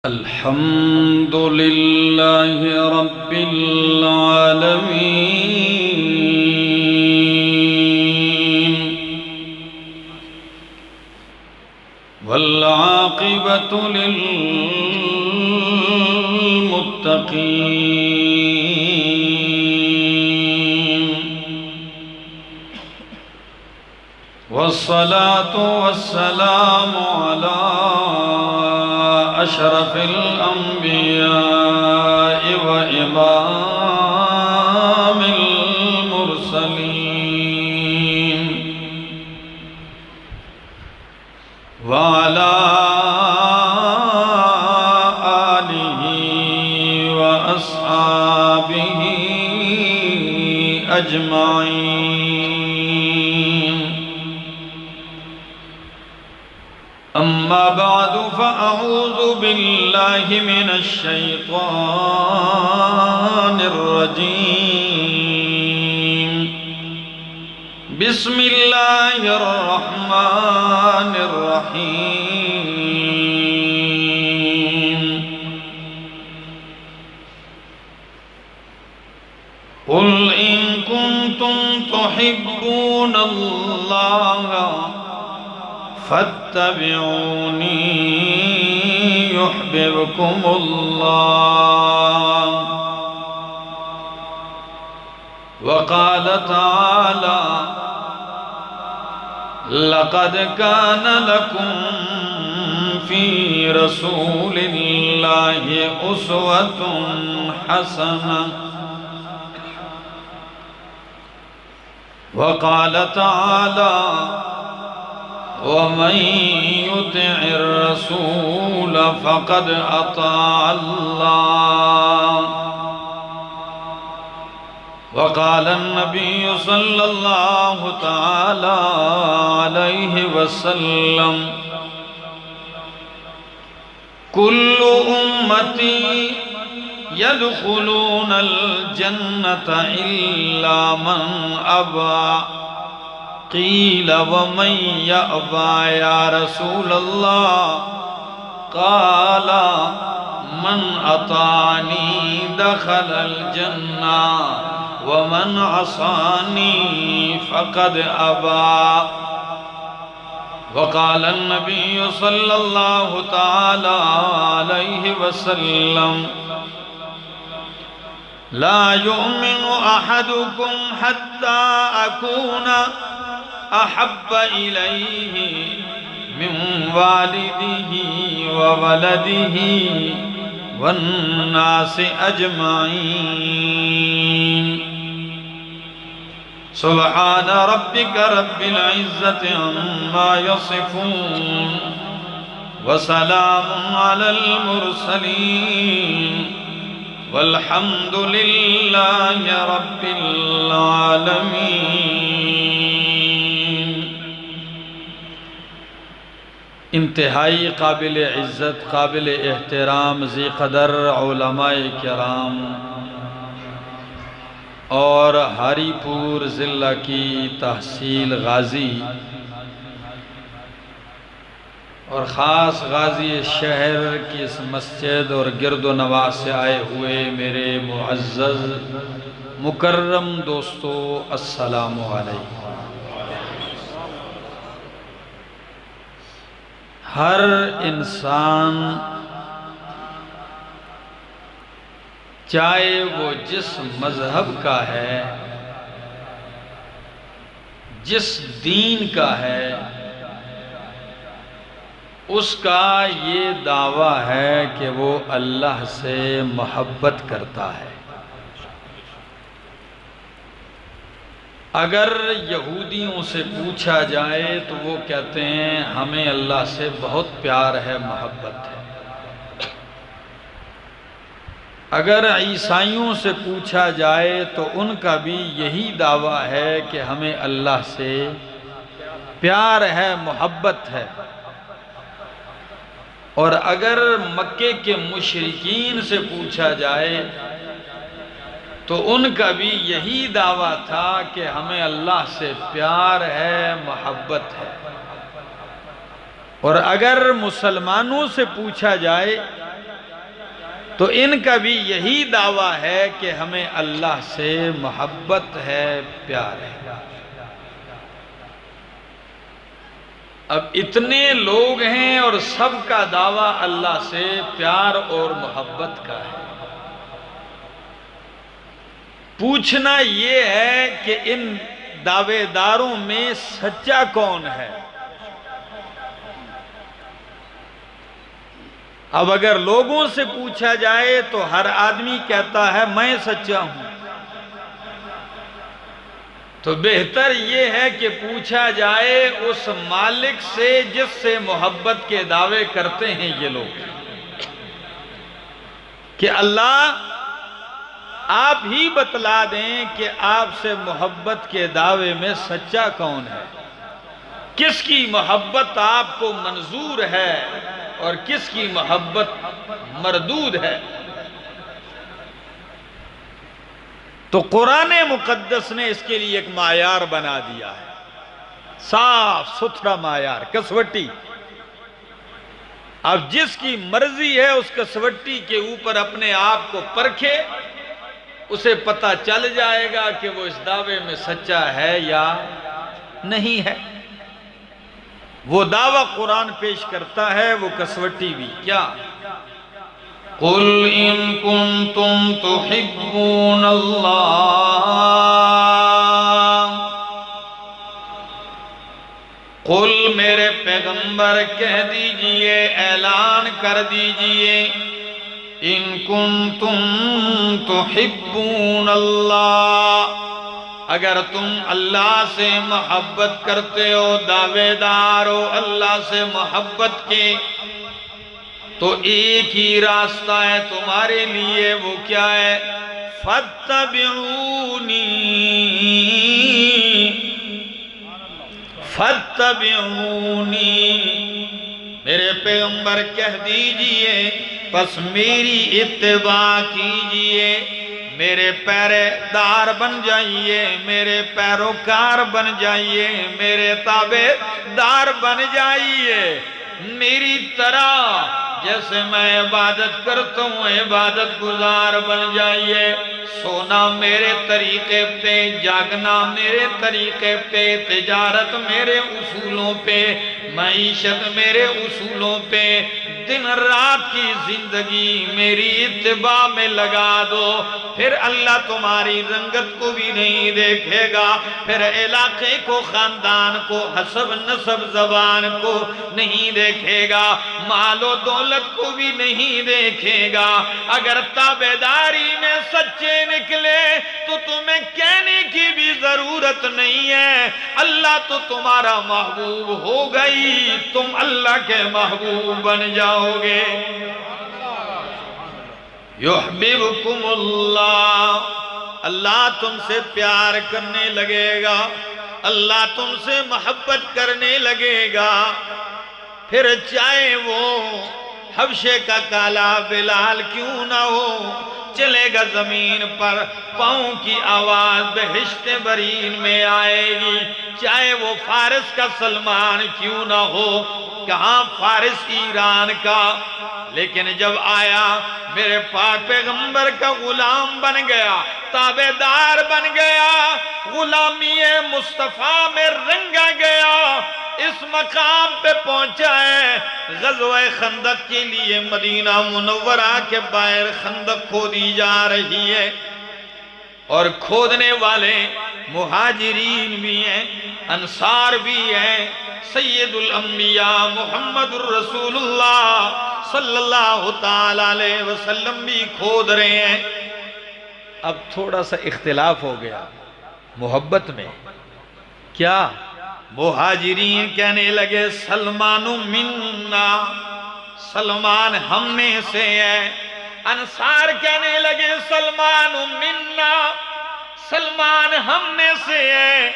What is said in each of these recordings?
الحمد لله رب العالمين والعاقبة للمتقين والصلاة والسلام على أشرف الأنبياء وإمام المرسلين وعلى آله وأصحابه أجمعين. أما بعد فأعوذ بالله من الشيطان الرجيم. بسم الله الرحمن الرحيم. قل إن كنتم تحبون الله فاتبعوني يحببكم الله. وقال تعالى لقد كان لكم في رسول الله أسوة حسنة. وقال تعالى ومن يطع الرسول فقد أطاع الله. وقال النبي صلى الله تعالى عليه وسلم كل أمتي يدخلون الجنة إلا من أبى. قيل ومن يأبى يا رسول الله؟ قال من أطاعني دخل الجنة ومن عصاني فقد أبى. وقال النبي صلى الله تعالى عليه وسلم لا يؤمن أحدكم حتى أكون أحب إليه من والده وولده والناس أجمعين. سبحان ربك رب العزة عما يصفون وسلام على المرسلين والحمد لله رب العالمين. انتہائی قابل عزت، قابل احترام، ذی قدر علماء کرام اور ہری پور ضلع کی تحصیل غازی اور خاص غازی شہر کی اس مسجد اور گرد و نواح سے آئے ہوئے میرے معزز مکرم دوستو، السلام علیکم. ہر انسان چاہے وہ جس مذہب کا ہے، جس دین کا ہے، اس کا یہ دعویٰ ہے کہ وہ اللہ سے محبت کرتا ہے. اگر یہودیوں سے پوچھا جائے تو وہ کہتے ہیں ہمیں اللہ سے بہت پیار ہے، محبت ہے. اگر عیسائیوں سے پوچھا جائے تو ان کا بھی یہی دعویٰ ہے کہ ہمیں اللہ سے پیار ہے، محبت ہے. اور اگر مکے کے مشرکین سے پوچھا جائے تو ان کا بھی یہی دعویٰ تھا کہ ہمیں اللہ سے پیار ہے، محبت ہے. اور اگر مسلمانوں سے پوچھا جائے تو ان کا بھی یہی دعویٰ ہے کہ ہمیں اللہ سے محبت ہے، پیار ہے۔ اب اتنے لوگ ہیں اور سب کا دعویٰ اللہ سے پیار اور محبت کا ہے۔ پوچھنا یہ ہے کہ ان دعوے داروں میں سچا کون ہے؟ اب اگر لوگوں سے پوچھا جائے تو ہر آدمی کہتا ہے میں سچا ہوں، تو بہتر یہ ہے کہ پوچھا جائے اس مالک سے جس سے محبت کے دعوے کرتے ہیں یہ لوگ، کہ اللہ آپ ہی بتلا دیں کہ آپ سے محبت کے دعوے میں سچا کون ہے، کس کی محبت آپ کو منظور ہے اور کس کی محبت مردود ہے۔ تو قرآن مقدس نے اس کے لیے ایک معیار بنا دیا ہے، صاف ستھرا معیار، کسوٹی۔ اب جس کی مرضی ہے اس کسوٹی کے اوپر اپنے آپ کو پرکھے، اسے پتہ چل جائے گا کہ وہ اس دعوے میں سچا ہے یا نہیں ہے۔ وہ دعویٰ قرآن پیش کرتا ہے، وہ کسوٹی بھی کیا؟ قُلْ إِن كُنتُمْ تُحِبُّونَ اللَّهَ، قُلْ میرے پیغمبر کہہ دیجئے، اعلان کر دیجئے، إِن كُنتُمْ تُحِبُّونَ اللَّهَ، اگر تم اللہ سے محبت کرتے ہو، دعوے دار ہو اللہ سے محبت کے، تو ایک ہی راستہ ہے تمہارے لیے، وہ کیا ہے؟ فَاتَّبِعُونِي، فَاتَّبِعُونِی، میرے پیغمبر کہہ دیجئے پس میری اتباع کیجئے، میرے پیرے دار بن جائیے، میرے پیروکار بن جائیے، میرے تابع دار بن جائیے، میری طرح جیسے میں عبادت کرتا ہوں عبادت گزار بن جائیے، سونا میرے طریقے پہ، جاگنا میرے طریقے پہ، تجارت میرے اصولوں پہ، معیشت میرے اصولوں پہ، دن رات کی زندگی میری اتباع میں لگا دو، پھر اللہ تمہاری رنگت کو بھی نہیں دیکھے گا، پھر علاقے کو، خاندان کو، حسب نسب زبان کو نہیں دیکھے گا، مال و دولت کو بھی نہیں دیکھے گا۔ اگر تابعداری میں سچے نکلے تو تمہیں کہنے کی بھی ضرورت نہیں ہے، اللہ تو تمہارا محبوب ہو گئی، تم اللہ کے محبوب بن جاؤ گے۔ یحببکم اللہ، اللہ تم سے پیار کرنے لگے گا، اللہ تم سے محبت کرنے لگے گا، پھر چاہے وہ حبشے کا کالا بلال کیوں نہ ہو، چلے گا زمین پر، پاؤں کی آواز بہشت برین میں آئے گی، چاہے وہ فارس کا سلمان کیوں نہ ہو، کہاں فارس ایران کا، لیکن جب آیا میرے پاک پیغمبر کا غلام بن گیا، تابعدار بن گیا، غلامی مصطفیٰ میں رنگا گیا، اس مقام پہ پہنچا ہے۔ غزوہ خندق کے لیے مدینہ منورہ کے باہر خندق کھودی جا رہی ہے، اور کھودنے والے مہاجرین بھی ہیں، انصار بھی ہیں، سید الانبیاء محمد الرسول اللہ صلی اللہ تعالیٰ علیہ وسلم بھی کھود رہے ہیں۔ اب تھوڑا سا اختلاف ہو گیا محبت میں، کیا؟ مہاجرین کہنے لگے سلمان منا، سلمان ہم میں سے ہے، انصار کہنے لگے سلمان منا، سلمان ہم میں سے ہے۔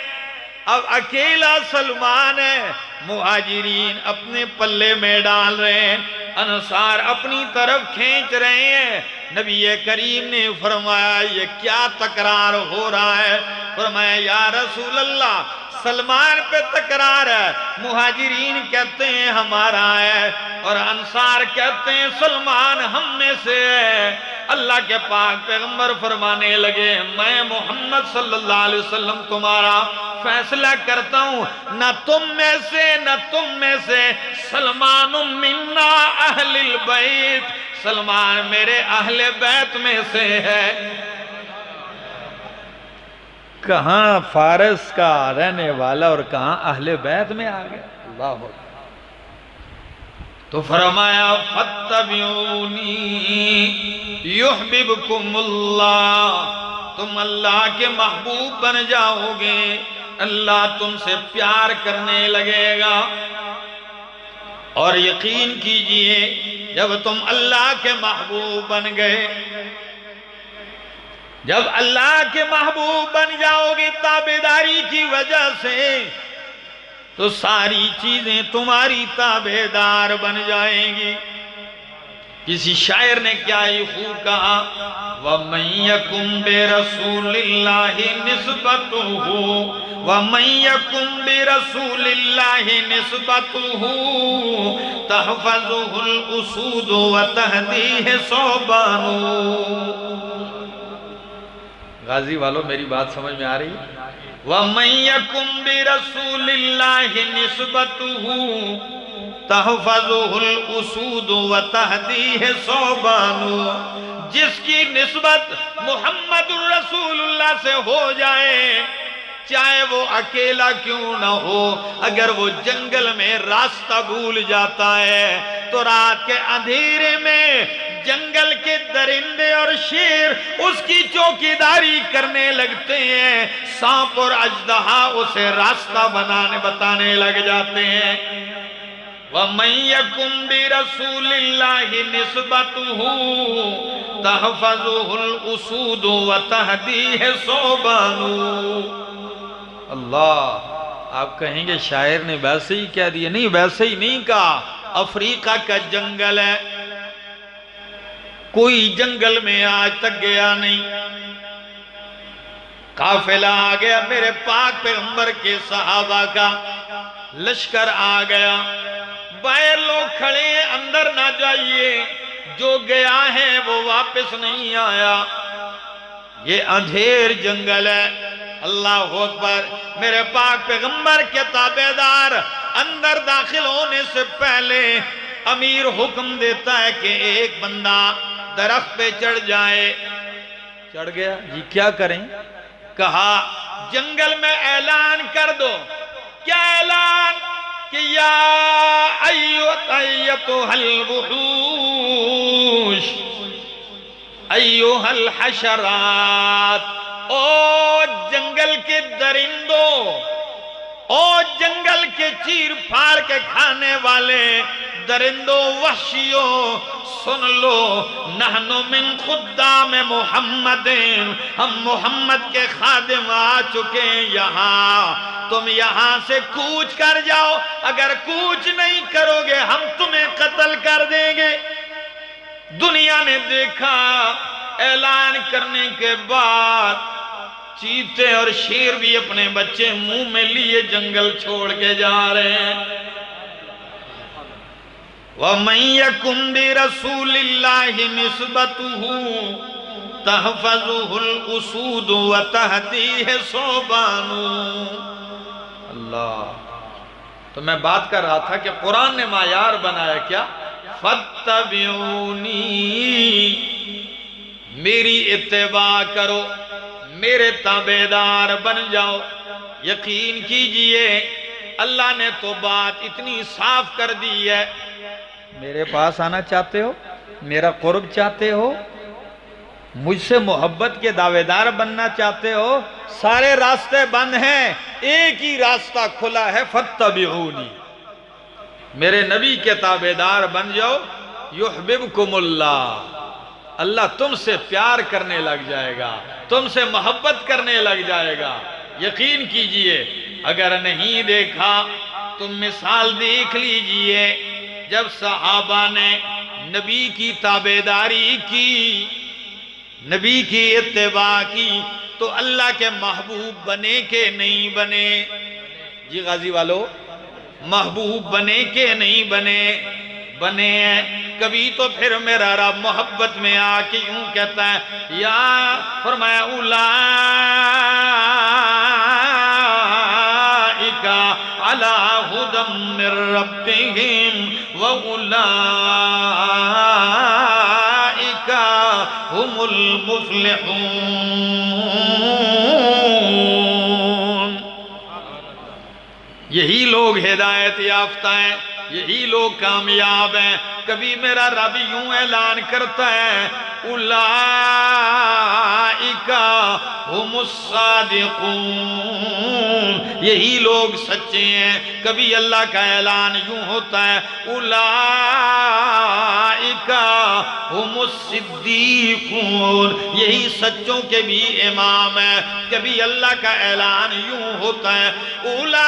اب اکیلا سلمان ہے، مہاجرین اپنے پلے میں ڈال رہے ہیں، انصار اپنی طرف کھینچ رہے ہیں۔ نبی کریم نے فرمایا یہ کیا تکرار ہو رہا ہے؟ فرمایا یا رسول اللہ، سلمان پہ تکرار ہے، مہاجرین کہتے ہیں ہمارا ہے، اور انصار کہتے ہیں سلمان ہم میں سے ہے۔ اللہ کے پاک پیغمبر فرمانے لگے میں محمد صلی اللہ علیہ وسلم تمہارا فیصلہ کرتا ہوں، نہ تم میں سے نہ تم میں سے، سلمان منا اہل البیت، سلمان میرے اہل بیت میں سے ہے۔ کہاں فارس کا رہنے والا اور کہاں اہل بیت میں آ گیا، اللہ اکبر۔ تو فرمایا فَاتَّبِعُونِي يُحْبِبْكُمُ اللَّهُ، تم اللہ کے محبوب بن جاؤ گے، اللہ تم سے پیار کرنے لگے گا۔ اور یقین کیجئے جب تم اللہ کے محبوب بن گئے، جب اللہ کے محبوب بن جاؤ گے تابعداری کی وجہ سے، تو ساری چیزیں تمہاری تابعدار بن جائیں گی۔ کسی شاعر نے کیا یہ خوب کہا، وَمَن يَكُن بِرَسُولِ اللَّهِ نِسْبَتُهُ وَمَن يَكُن بِرَسُولِ اللَّهِ نِسْبَتُهُ تَحْفَظُهُ الْأُسُودُ وَتَهْدِيهِ صُوبَانُ۔ غازی والو میری بات سمجھ میں آ رہی ہے؟ وَمَن يَكُن بِرَسُولِ اللَّهِ نِسْبَتُهُ تحفظه الاسود وتهديه صوبان، جس کی نسبت محمد الرسول اللہ سے ہو جائے، چاہے وہ اکیلا کیوں نہ ہو، اگر وہ جنگل میں راستہ بھول جاتا ہے تو رات کے اندھیرے میں جنگل کے درندے اور شیر اس کی چوکیداری کرنے لگتے ہیں، سانپ اور اژدہا اسے راستہ بتانے لگ جاتے ہیں۔ وَمَن يَكُن بِرَسُولِ اللَّهِ نِسْبَتُهُ تَحْفَظُهُ الْأُسُودُ وَتَهْدِيهِ صُوبَانُ۔ اللہ، آپ کہیں گے شاعر نے ویسے ہی کہہ دیا، نہیں ویسے ہی نہیں کہا، افریقہ کا جنگل ہے، کوئی جنگل میں آج تک گیا نہیں، قافلہ آ گیا میرے پاک پیغمبر کے صحابہ کا، لشکر آ گیا، باہر لوگ کھڑے ہیں اندر نہ جائیے، جو گیا ہے وہ واپس نہیں آیا، یہ اندھیر جنگل ہے۔ اللہ اکبر، میرے پاک پیغمبر کے تابعدار اندر داخل ہونے سے پہلے امیر حکم دیتا ہے کہ ایک بندہ درخت پہ چڑھ جائے، چڑھ گیا، جی کیا کریں؟ کہا جنگل میں اعلان کر دو۔ کیا اعلان؟ کہ یا ایتھا الوحوش ایھا الحشرات، او جنگل کے درندوں، او جنگل کے چیر پھاڑ کے کھانے والے درندوں، وحشیوں، سن لو، نحن من خدام محمد، ہم محمد کے خادم آ چکے یہاں، تم یہاں سے کوچ کر جاؤ، اگر کوچ نہیں کرو گے ہم تمہیں قتل کر دیں گے۔ دنیا نے دیکھا اعلان کرنے کے بعد چیتے اور شیر بھی اپنے بچے منہ میں لیے جنگل چھوڑ کے جا رہے ہیں۔ وَمَن يَكُن بِرَسُولِ اللَّهِ نِسْبَتُهُ تَحْفَظُهُ الْأُسُودُ وَتَهْدِيهِ صُوبَانُ۔ اللہ، تو میں بات کر رہا تھا کہ قرآن نے معیار بنایا کیا؟ فَاتَّبِعُونِي، میری اتباع کرو، میرے تابعدار بن جاؤ۔ یقین کیجئے اللہ نے تو بات اتنی صاف کر دی ہے، میرے پاس آنا چاہتے ہو، میرا قرب چاہتے ہو، مجھ سے محبت کے دعویدار بننا چاہتے ہو، سارے راستے بند ہیں، ایک ہی راستہ کھلا ہے، فَاتَّبِعُونِی، میرے نبی کے تابعدار بن جاؤ، یحببکم اللہ، اللہ تم سے پیار کرنے لگ جائے گا، تم سے محبت کرنے لگ جائے گا۔ یقین کیجئے اگر نہیں دیکھا تو مثال دیکھ لیجئے، جب صحابہ نے نبی کی تابعداری کی، نبی کی اتباع کی، تو اللہ کے محبوب بنے کہ نہیں بنے؟ جی غازی والو، محبوب بنے کہ نہیں بنے؟ بنے ہیں۔ کبھی تو پھر میرا رب محبت میں آ کے یوں کہتا ہے، یا فرمایا اولئک علی ھدی من ربہم واولئک ھم المفلحون۔ یہی لوگ ہدایت یافتہ ہیں، یہی لوگ کامیاب ہیں۔ کبھی میرا رب یوں اعلان کرتا ہے، اولئک ھم الصادقون، یہی لوگ سچے ہیں۔ کبھی اللہ کا اعلان یوں ہوتا ہے، اولئک ھم الصدیقون، یہی سچوں کے بھی امام ہیں۔ کبھی اللہ کا اعلان یوں ہوتا ہے، اولئک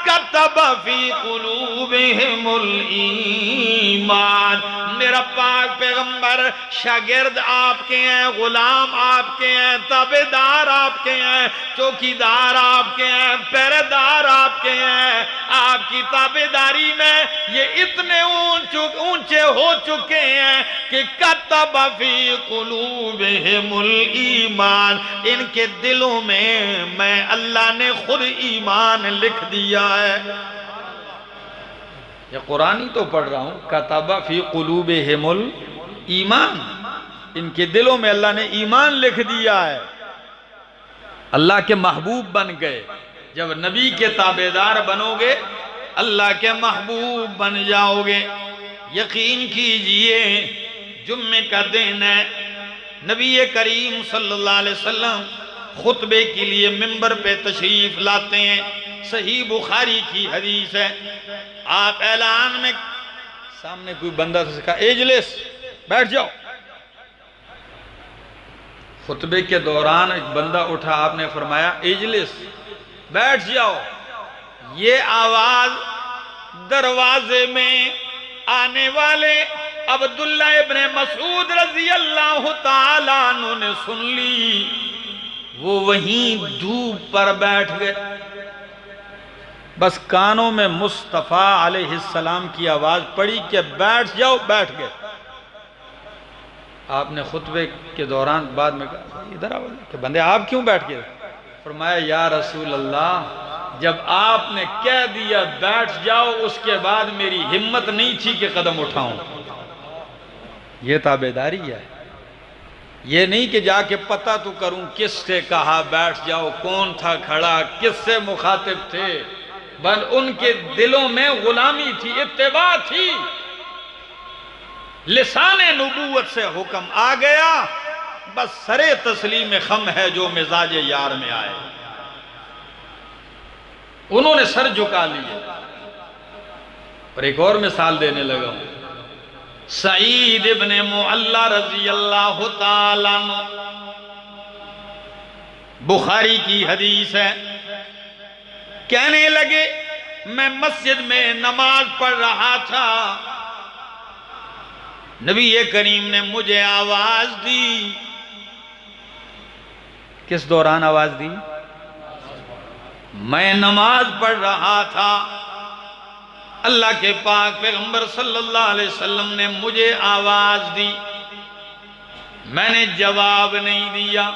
کتب فی قلوبہم الایمان، میرا پاک پیغمبر شاگرد آپ کے ہیں، غلام آپ کے ہیں، تابعدار آپ کے ہیں، چوکیدار آپ کے ہیں، پہرےدار آپ کے ہیں۔ آپ کی تابعداری میں یہ اتنے اونچے ہو چکے ہیں کہ کتب فی قلوبہم الایمان، ان کے دلوں میں اللہ نے خود ایمان لکھ دیا ہے۔ یہ قرآن ہی تو پڑھ رہا ہوں، کتب فی قلوبہم الایمان، ان کے دلوں میں اللہ نے ایمان لکھ دیا ہے۔ اللہ کے محبوب بن گئے۔ جب نبی کے تابعدار بنو گے، اللہ کے محبوب بن جاؤ گے۔ یقین کیجئے جمعے کا دن ہے، نبی کریم صلی اللہ علیہ وسلم خطبے کے لیے منبر پہ تشریف لاتے ہیں۔ صحیح بخاری کی حدیث ہے، آپ اعلان میں سامنے کوئی بندہ سے کہا اجلس، بیٹھ جاؤ۔ خطبے کے دوران ایک بندہ اٹھا، آپ نے فرمایا اجلس، بیٹھ جاؤ۔ یہ آواز دروازے میں آنے والے عبداللہ ابن مسعود رضی اللہ تعالیٰ عنہ نے سن لی، وہ وہیں دھوپ پر بیٹھ گئے۔ بس کانوں میں مصطفیٰ علیہ السلام کی آواز پڑی کہ بیٹھ جاؤ، بیٹھ گئے۔ آپ نے خطبے کے دوران بعد میں کہا ادھر آؤ کہ بندے آپ کیوں بیٹھ گئے؟ فرمایا یا رسول اللہ، جب آپ نے کہہ دیا بیٹھ جاؤ، اس کے بعد میری ہمت نہیں تھی کہ قدم اٹھاؤں۔ یہ تابعداری ہے، یہ نہیں کہ جا کے پتہ تو کروں کس سے کہا بیٹھ جاؤ، کون تھا کھڑا، کس سے مخاطب تھے۔ بل ان کے دلوں میں غلامی تھی، اتباع تھی۔ لسان نبوت سے حکم آ گیا، بس سر تسلیم خم ہے جو مزاج یار میں آئے۔ انہوں نے سر جھکا لیے۔ اور ایک اور مثال دینے لگا ہوں، سعید ابن معلی رضی اللہ تعالیٰ عنہ، بخاری کی حدیث ہے، کہنے لگے میں مسجد میں نماز پڑھ رہا تھا، نبی کریم نے مجھے آواز دی۔ کس دوران آواز دی؟ میں نماز پڑھ رہا تھا، اللہ کے پاک پیغمبر صلی اللہ علیہ وسلم نے مجھے آواز دی، میں نے جواب نہیں دیا،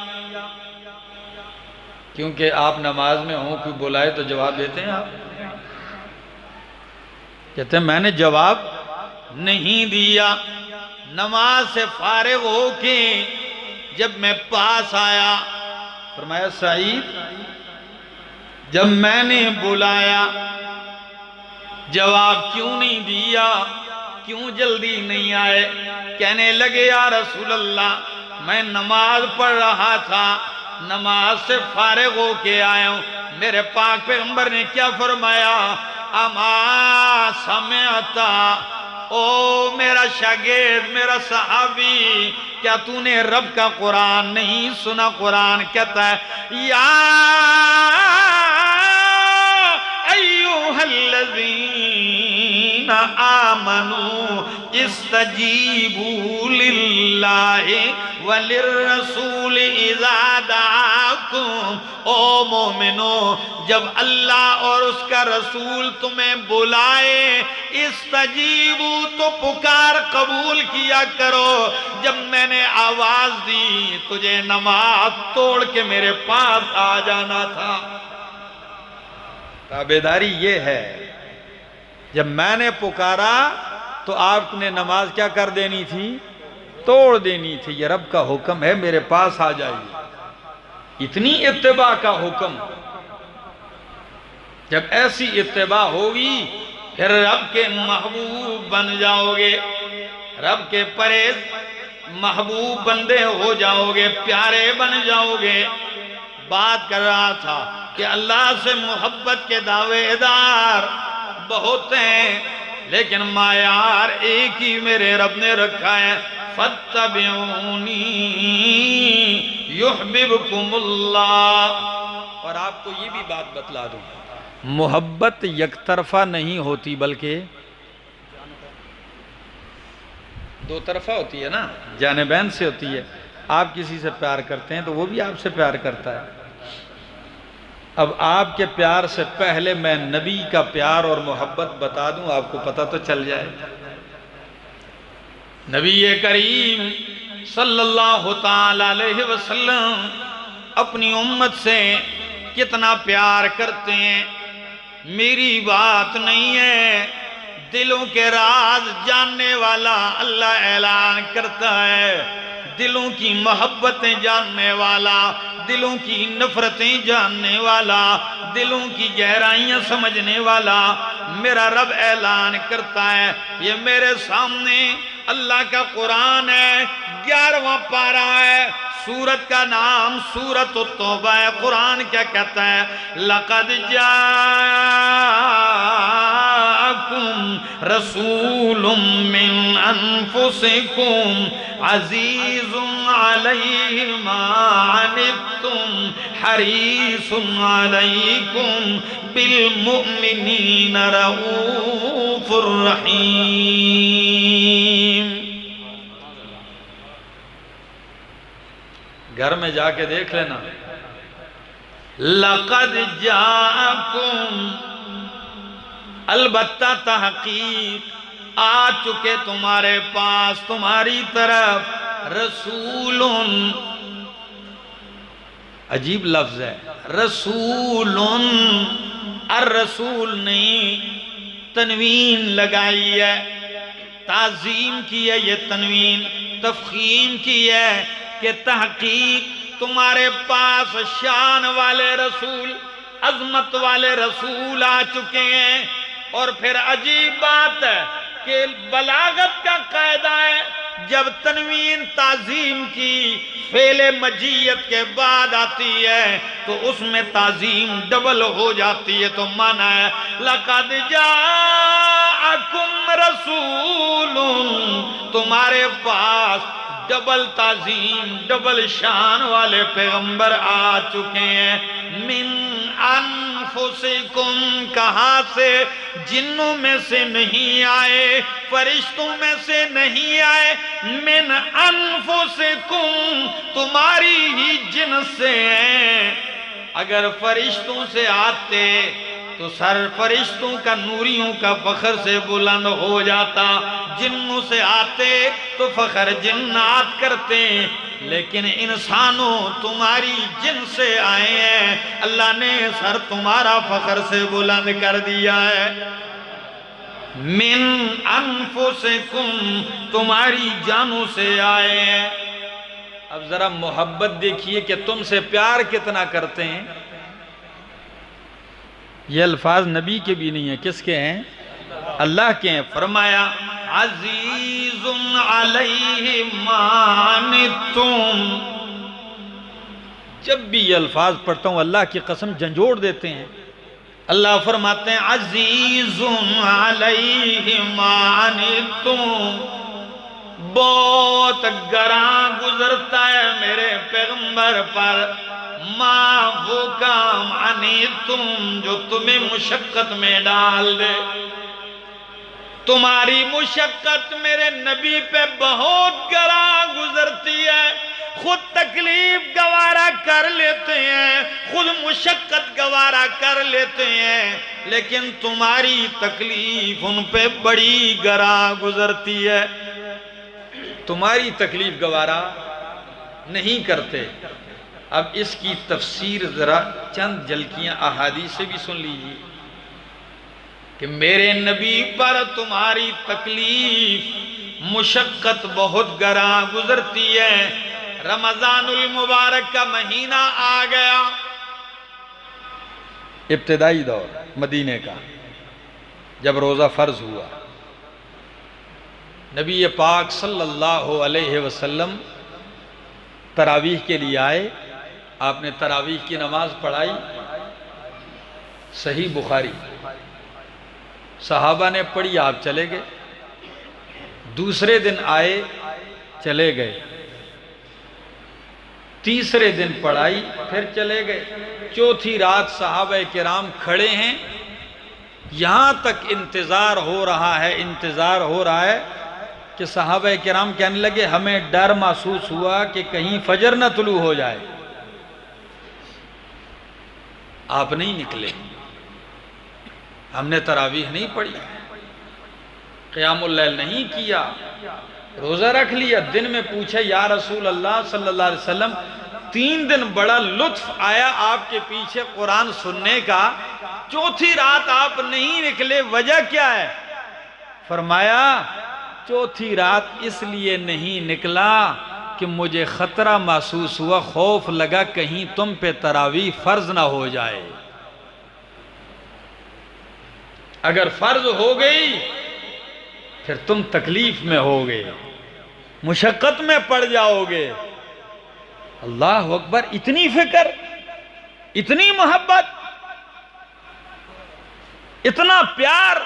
کیونکہ آپ نماز میں ہوں، کوئی بلائے تو جواب دیتے ہیں آپ؟ کہتے ہیں میں نے جواب نہیں دیا۔ نماز سے فارغ ہو کے جب میں پاس آیا، فرمایا سعید، جب میں نے بلایا جواب کیوں نہیں دیا، کیوں جلدی نہیں آئے؟ کہنے لگے یا رسول اللہ، میں نماز پڑھ رہا تھا، نماز سے فارغ ہو کے آیا ہوں۔ میرے پاک پیغمبر نے کیا فرمایا؟ اما سمعتا، او میرا شاگرد، میرا صحابی، کیا تو نے رب کا قرآن نہیں سنا؟ قرآن کہتا ہے یا ایوہ الذین آمنوا استجیبوا للہ وللرسول اذا دعاکم دعاکم، او مومنو جب اللہ اور اس کا رسول تمہیں بلائے استجیبو تو پکار قبول کیا کرو۔ جب میں نے آواز دی تجھے نماز توڑ کے میرے پاس آ جانا تھا۔ تابعداری یہ ہے، جب میں نے پکارا تو آپ نے نماز کیا کر دینی تھی؟ توڑ دینی تھی۔ یہ رب کا حکم ہے، میرے پاس آ جائیے۔ اتنی اتباع کا حکم، جب ایسی اتباع ہوگی پھر رب کے محبوب بن جاؤ گے، رب کے پریز محبوب بندے ہو جاؤ گے، پیارے بن جاؤ گے۔ بات کر رہا تھا کہ اللہ سے محبت کے دعوے دار بہت ہیں، لیکن معیار ایک ہی میرے رب نے رکھا ہے، فَاتَّبِعُونِي يُحْبِبْكُمُ اللَّهُ۔ اور آپ کو یہ بھی بات بتلا دوں، محبت یک طرفہ نہیں ہوتی بلکہ دو طرفہ ہوتی ہے نا، جانبین سے ہوتی ہے۔ آپ کسی سے پیار کرتے ہیں تو وہ بھی آپ سے پیار کرتا ہے۔ اب آپ کے پیار سے پہلے میں نبی کا پیار اور محبت بتا دوں، آپ کو پتہ تو چل جائے۔ نبی کریم صلی اللہ تعالی علیہ وسلم اپنی امت سے کتنا پیار کرتے ہیں، میری بات نہیں ہے، دلوں کے راز جاننے والا اللہ اعلان کرتا ہے، دلوں کی محبتیں جاننے والا، دلوں کی نفرتیں جاننے والا، دلوں کی گہرائیاں سمجھنے والا میرا رب اعلان کرتا ہے۔ یہ میرے سامنے اللہ کا قرآن ہے، 11واں پارہ ہے، سورت کا نام سورت التوبہ ہے۔ قرآن کیا کہتا ہے؟ لَقَدْ جَاءَكُمْ رَسُولٌ مِّنْ أَنفُسِكُمْ عَزِيزٌ عَلَيْهِ مَا عَنِتُّمْ حَرِيصٌ عَلَيْكُمْ بِالْمُؤْمِنِينَ رَءُوفٌ رَحِيمٌ۔ گھر میں جا کے دیکھ لینا، لَقَدْ جَاءَكُمْ، البتہ تحقیق آ چکے تمہارے پاس، تمہاری طرف، رسول، عجیب لفظ ہے، رسول، الرسول نہیں، تنوین لگائی ہے، تعظیم کی ہے، یہ تنوین تفخیم کی ہے کہ تحقیق تمہارے پاس شان والے رسول، عظمت والے رسول آ چکے ہیں۔ اور پھر عجیب بات ہے کہ بلاغت کا قاعدہ ہے، جب تنوین تعظیم کی فعل مجیت کے بعد آتی ہے تو اس میں تعظیم ڈبل ہو جاتی ہے، تو معنی ہے لَقَدْ جَاءَكُمْ رَسُولٌ، تمہارے پاس ڈبل تعظیم، ڈبل شان والے پیغمبر آ چکے ہیں۔ من انفسکم، کہاں سے؟ جنوں میں سے نہیں آئے، فرشتوں میں سے نہیں آئے، من انفسکم، تمہاری ہی جنس سے ہیں۔ اگر فرشتوں سے آتے تو سر فرشتوں کا نوریوں کا فخر سے بلند ہو جاتا، جنوں سے آتے تو فخر جنات کرتے، لیکن انسانوں تمہاری جن سے آئے ہیں، اللہ نے سر تمہارا فخر سے بلند کر دیا ہے۔ من انفسکم، تمہاری جانوں سے آئے ہیں۔ اب ذرا محبت دیکھیے کہ تم سے پیار کتنا کرتے ہیں۔ یہ الفاظ نبی کے بھی نہیں ہیں، کس کے ہیں؟ اللہ کے ہیں۔ فرمایا عزیز علیہ ما عنتم، جب بھی یہ الفاظ پڑھتا ہوں اللہ کی قسم جھنجھوڑ دیتے ہیں۔ اللہ فرماتے ہیں عزیز علیہ ما عنتم، بہت گراں گزرتا ہے میرے پیغمبر پر، ما وہ کام عنتم جو تمہیں مشقت میں ڈال دے۔ تمہاری مشقت میرے نبی پہ بہت گراں گزرتی ہے، خود تکلیف گوارا کر لیتے ہیں، خود مشقت گوارا کر لیتے ہیں، لیکن تمہاری تکلیف ان پہ بڑی گراں گزرتی ہے، تمہاری تکلیف گوارا نہیں کرتے۔ اب اس کی تفسیر ذرا چند جھلکیاں احادیث سے بھی سن لیجیے کہ میرے نبی پر تمہاری تکلیف مشقت بہت گراں گزرتی ہے۔ رمضان المبارک کا مہینہ آ گیا، ابتدائی دور مدینے کا، جب روزہ فرض ہوا، نبی پاک صلی اللہ علیہ وسلم تراویح کے لیے آئے، آپ نے تراویح کی نماز پڑھائی، صحیح بخاری، صحابہ نے پڑھی، آپ چلے گئے، دوسرے دن آئے چلے گئے، تیسرے دن پڑھائی پھر چلے گئے، چوتھی رات صحابہ کرام کھڑے ہیں، یہاں تک انتظار ہو رہا ہے کہ صحابہ کرام کہنے لگے ہمیں ڈر محسوس ہوا کہ کہیں فجر نہ طلوع ہو جائے، آپ نہیں نکلے، ہم نے تراویح نہیں پڑھی، قیام اللیل نہیں کیا، روزہ رکھ لیا۔ دن میں پوچھا یا رسول اللہ صلی اللہ علیہ وسلم 3 دن بڑا لطف آیا آپ کے پیچھے قرآن سننے کا، چوتھی رات آپ نہیں نکلے، وجہ کیا ہے؟ فرمایا چوتھی رات اس لیے نہیں نکلا کہ مجھے خطرہ محسوس ہوا، خوف لگا کہیں تم پہ تراویح فرض نہ ہو جائے، اگر فرض ہو گئی پھر تم تکلیف میں ہوگے، مشقت میں پڑ جاؤ گے۔ اللہ اکبر، اتنی فکر، اتنی محبت، اتنا پیار،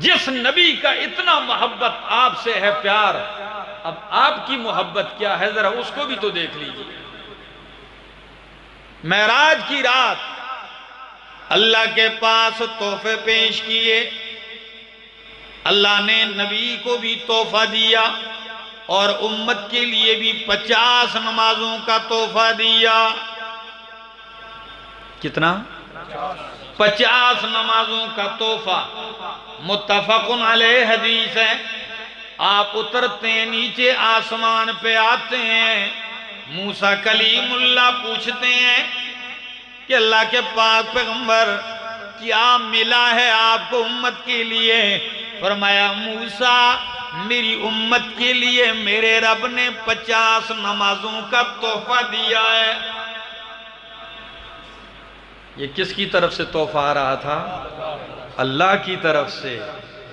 جس نبی کا اتنا محبت آپ سے ہے، پیار، اب آپ کی محبت کیا ہے ذرا اس کو بھی تو دیکھ لیجیے۔ معراج کی رات اللہ کے پاس تحفے پیش کیے، اللہ نے نبی کو بھی تحفہ دیا اور امت کے لیے بھی 50 نمازوں کا تحفہ دیا۔ کتنا؟ 50 نمازوں کا تحفہ، متفق علیہ حدیث ہے۔ آپ اترتے ہیں نیچے، آسمان پہ آتے ہیں، موسیٰ کلیم اللہ پوچھتے ہیں کہ اللہ کے پاک پیغمبر کیا ملا ہے آپ کو امت کے لیے؟ فرمایا موسیٰ میری امت کے لیے میرے رب نے 50 نمازوں کا تحفہ دیا ہے۔ یہ کس کی طرف سے تحفہ آ رہا تھا؟ اللہ کی طرف سے،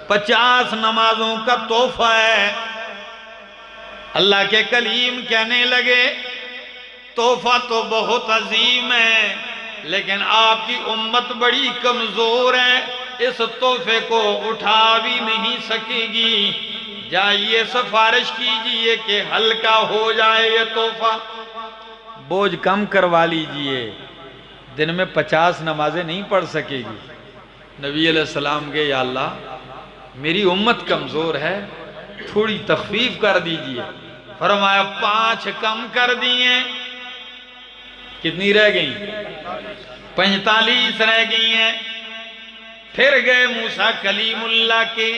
50 نمازوں کا تحفہ ہے۔ اللہ کے کلیم کہنے لگے تحفہ تو بہت عظیم ہے، لیکن آپ کی امت بڑی کمزور ہے، اس تحفے کو اٹھا بھی نہیں سکے گی، جائیے سفارش کیجئے کہ ہلکا ہو جائے یہ تحفہ، بوجھ کم کروا لیجئے، دن میں 50 نمازیں نہیں پڑھ سکے گی۔ نبی علیہ السلام کے یا اللہ میری امت کمزور ہے، تھوڑی تخفیف کر دیجئے۔ فرمایا 5 کم کر دیئے، کتنی رہ گئیں؟ 45 رہ گئی ہیں۔ پھر گئے موسیٰ کلیم اللہ کے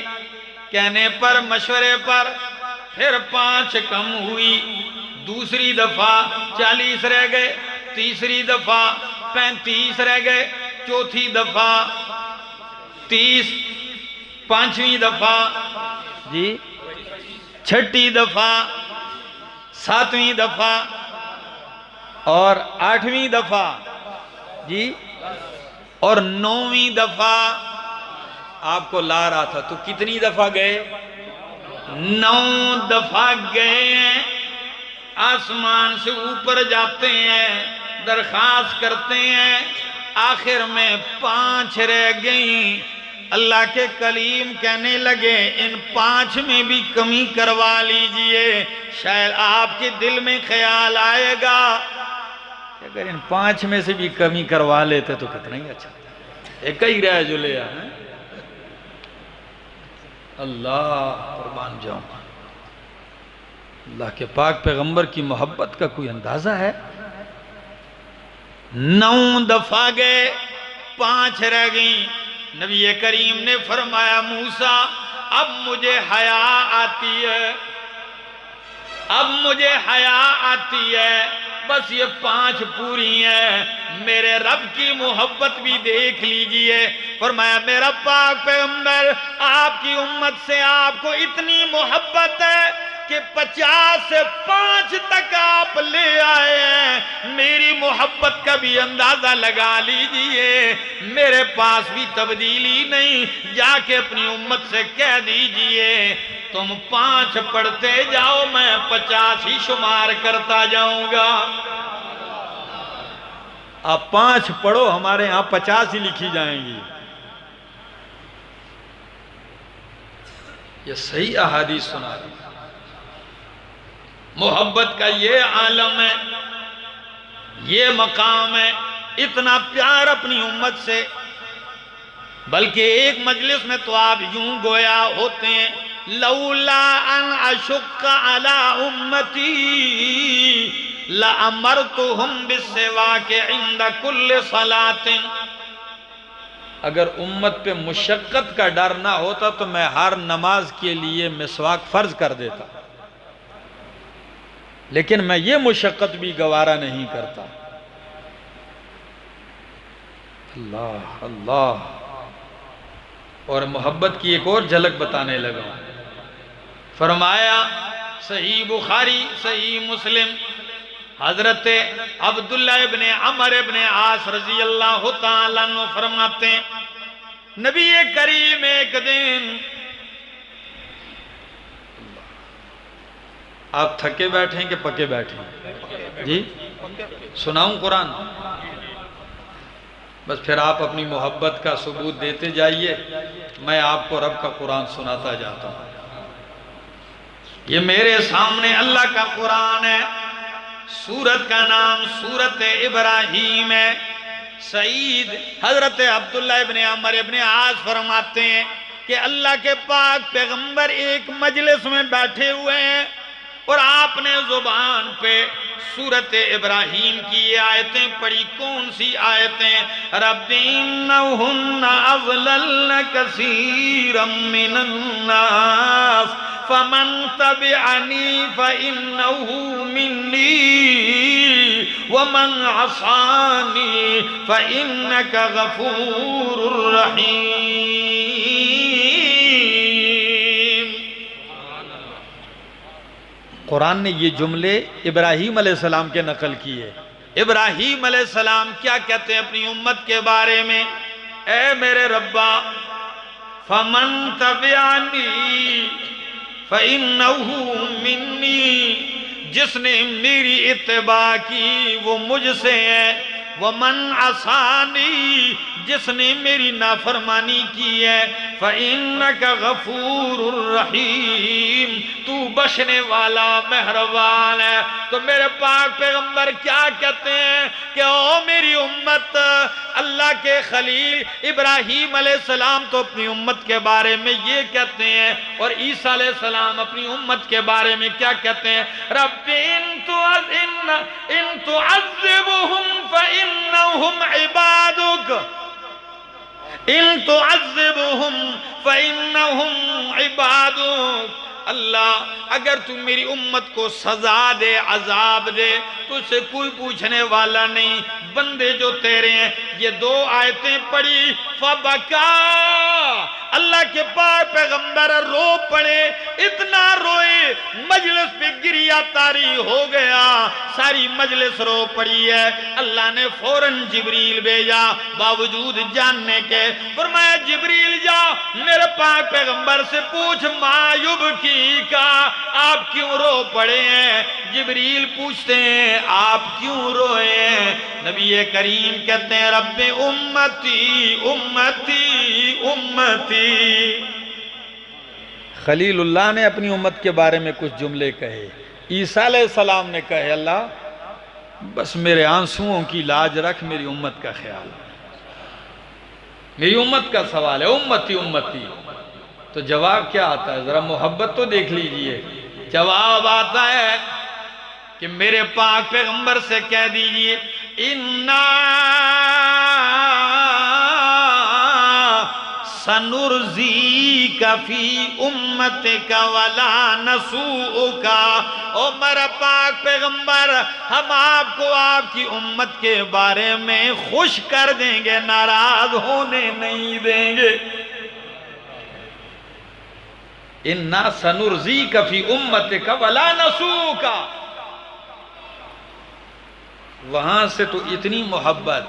کہنے پر، مشورے پر، پھر 5 کم ہوئی، دوسری دفعہ 40 رہ گئے، تیسری دفعہ 35 رہ گئے، چوتھی دفعہ 30، 5ویں دفعہ جی، 6ٹھی دفعہ، 7ویں دفعہ اور 8ویں دفعہ جی، اور 9ویں دفعہ آپ کو لا رہا تھا، تو کتنی دفعہ گئے؟ 9 دفعہ گئے ہیں، آسمان سے اوپر جاتے ہیں، درخواست کرتے ہیں، آخر میں 5 رہ گئیں۔ اللہ کے کلیم کہنے لگے ان 5 میں بھی کمی کروا لیجئے، شاید آپ کے دل میں خیال آئے گا کہ اگر ان 5 میں سے بھی کمی کروا لیتے تو کتنا ہی اچھا، ایک ہی رہ جو لیا ہے۔ اللہ قربان جاؤں، اللہ کے پاک پیغمبر کی محبت کا کوئی اندازہ ہے؟ 9 دفعہ گئے، 5 رہ گئیں۔ نبی کریم نے فرمایا موسیٰ اب مجھے حیا آتی ہے، اب مجھے حیا آتی ہے، بس یہ 5 پوری ہیں، میرے رب کی محبت بھی دیکھ لیجئے۔ فرمایا میرا پاک پیغمبر آپ کی امت سے آپ کو اتنی محبت ہے کہ 50 سے 5 تک آپ لے آئے ہیں، میری محبت کا بھی اندازہ لگا لیجئے، میرے پاس بھی تبدیلی نہیں۔ جا کے اپنی امت سے کہہ دیجئے تم 5 پڑھتے جاؤ، میں 50 ہی شمار کرتا جاؤں گا۔ آپ 5 پڑھو، ہمارے ہاں 50 ہی لکھی جائیں گی۔ یہ صحیح احادیث سنا دی۔ محبت کا یہ عالم ہے، یہ مقام ہے، اتنا پیار اپنی امت سے، بلکہ ایک مجلس میں تو آپ یوں گویا ہوتے ہیں لولا ان اشق علی امتی لامرتهم بالسواک عند کل صلاۃ۔ اگر امت پہ مشقت کا ڈر نہ ہوتا تو میں ہر نماز کے لیے مسواک فرض کر دیتا، لیکن میں یہ مشقت بھی گوارا نہیں کرتا۔ اللہ اللہ۔ اور محبت کی ایک اور جھلک بتانے لگا ہوں۔ فرمایا صحیح بخاری صحیح مسلم، حضرت عبداللہ ابن عمر ابن عاص رضی اللہ تعالیٰ عنہ فرماتے ہیں نبی کریم ایک دن، آپ تھکے بیٹھیں کہ پکے بیٹھیں؟ جی سناؤں قرآن؟ بس پھر آپ اپنی محبت کا ثبوت دیتے جائیے، میں آپ کو رب کا قرآن سناتا جاتا ہوں۔ یہ میرے سامنے اللہ کا قرآن ہے، سورت کا نام سورت ابراہیم ہے۔ سعید حضرت عبداللہ ابن عمر ابن عاص فرماتے ہیں کہ اللہ کے پاک پیغمبر ایک مجلس میں بیٹھے ہوئے ہیں اور آپ نے زبان پہ سورت ابراہیم کی یہ آیتیں پڑھی۔ کون سی آیتیں؟ رب انہن اضللن کثیرا من الناس فمن تبعنی فإنہو منی ومن عصانی فإنک غفور رحیم۔ قرآن نے یہ جملے ابراہیم علیہ السلام کے نقل کیے۔ ابراہیم علیہ السلام کیا کہتے ہیں اپنی امت کے بارے میں؟ اے میرے ربا فمن تبعنی فإنہو منی، جس نے میری اتباع کی وہ مجھ سے ہے، ومن عصانی، جس نے میری نافرمانی کی ہے، فَإِنَّكَ غَفُورٌ رَحِيمٌ، تو بخشنے والا مہربان ہے۔ تو میرے پاک پیغمبر کیا کہتے ہیں کہ او میری امت، اللہ کے خلیل ابراہیم علیہ السلام تو اپنی امت کے بارے میں یہ کہتے ہیں، اور عیسیٰ علیہ السلام اپنی امت کے بارے میں کیا کہتے ہیں؟ رب ان تعذبهم فإنهم عبادك، ان تعذبهم فإنهم عبادك۔ اللہ اگر تو میری امت کو سزا دے، عذاب دے، تو اس سے کوئی پوچھنے والا نہیں، بندے جو تیرے ہیں۔ یہ 2 آیتیں پڑھی، فبکا، اللہ کے پاک پیغمبر رو پڑے، اتنا روئے مجلس پہ گریہ طاری ہو گیا، ساری مجلس رو پڑی ہے۔ اللہ نے فوراً جبریل بھیجا باوجود جاننے کے، فرمایا جبریل جا میرے پاک پیغمبر سے پوچھ معیوب کی کا آپ کیوں رو پڑے ہیں؟ جبریل پوچھتے ہیں آپ کیوں روئے ہیں؟ نبی کریم کہتے ہیں رب امتی امتی امتی۔ خلیل اللہ نے اپنی امت کے بارے میں کچھ جملے کہے، عیسیٰ علیہ السلام نے کہے اللہ بس میرے آنسوؤں کی لاج رکھ، میری امت کا خیال، میری امت کا سوال ہے، امتی امتی۔ تو جواب کیا آتا ہے؟ ذرا محبت تو دیکھ لیجئے، جواب آتا ہے کہ میرے پاک پیغمبر سے کہہ دیجئے اِنَّا سَنُرْزِيكَ فِي أُمَّتِكَ وَلَا نَسُوءُكَ۔ او میرا پاک پیغمبر، ہم آپ کو آپ کی امت کے بارے میں خوش کر دیں گے، ناراض ہونے نہیں دیں گے۔ اِنَّا سَنُرْزِيكَ فِي أُمَّتِكَ وَلَا نَسُوءُكَ۔ وہاں سے تو اتنی محبت،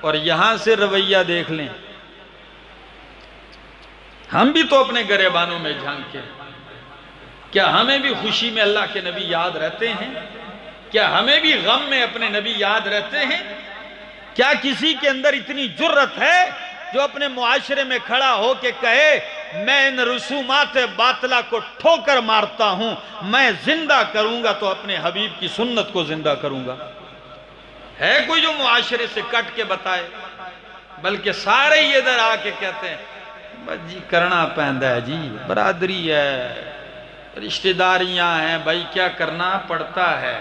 اور یہاں سے رویہ دیکھ لیں۔ ہم بھی تو اپنے گریبانوں میں جھانکیں، کیا ہمیں بھی خوشی میں اللہ کے نبی یاد رہتے ہیں؟ کیا ہمیں بھی غم میں اپنے نبی یاد رہتے ہیں؟ کیا کسی کے اندر اتنی جرت ہے جو اپنے معاشرے میں کھڑا ہو کے کہے میں ان رسومات باطلہ کو ٹھوکر مارتا ہوں، میں زندہ کروں گا تو اپنے حبیب کی سنت کو زندہ کروں گا؟ ہے کوئی جو معاشرے سے کٹ کے بتائے؟ بلکہ سارے ہی ادھر آ کے کہتے ہیں بس جی کرنا پہندا ہے، جی برادری ہے، رشتہ داریاں ہیں، بھائی کیا کرنا پڑتا ہے۔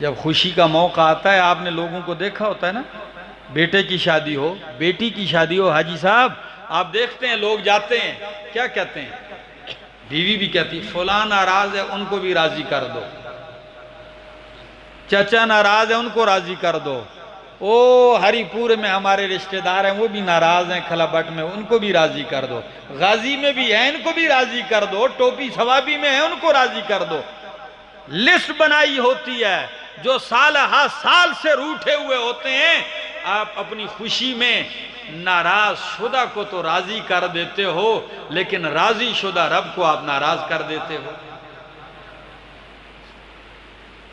جب خوشی کا موقع آتا ہے، آپ نے لوگوں کو دیکھا ہوتا ہے نا، بیٹے کی شادی ہو، بیٹی کی شادی ہو، حاجی صاحب آپ دیکھتے ہیں لوگ جاتے ہیں، کیا کہتے ہیں؟ بیوی بھی کہتی فلاں ناراض ہے ان کو بھی راضی کر دو، چچا ناراض ہے ان کو راضی کر دو، او ہری پور میں ہمارے رشتہ دار ہیں وہ بھی ناراض ہیں، کھلا بٹ میں ان کو بھی راضی کر دو، غازی میں بھی ہیں ان کو بھی راضی کر دو، ٹوپی ثوابی میں ہیں ان کو راضی کر دو۔ لسٹ بنائی ہوتی ہے، جو سالہ سال سے روٹھے ہوئے ہوتے ہیں، آپ اپنی خوشی میں ناراض شدہ کو تو راضی کر دیتے ہو، لیکن راضی شدہ رب کو آپ ناراض کر دیتے ہو۔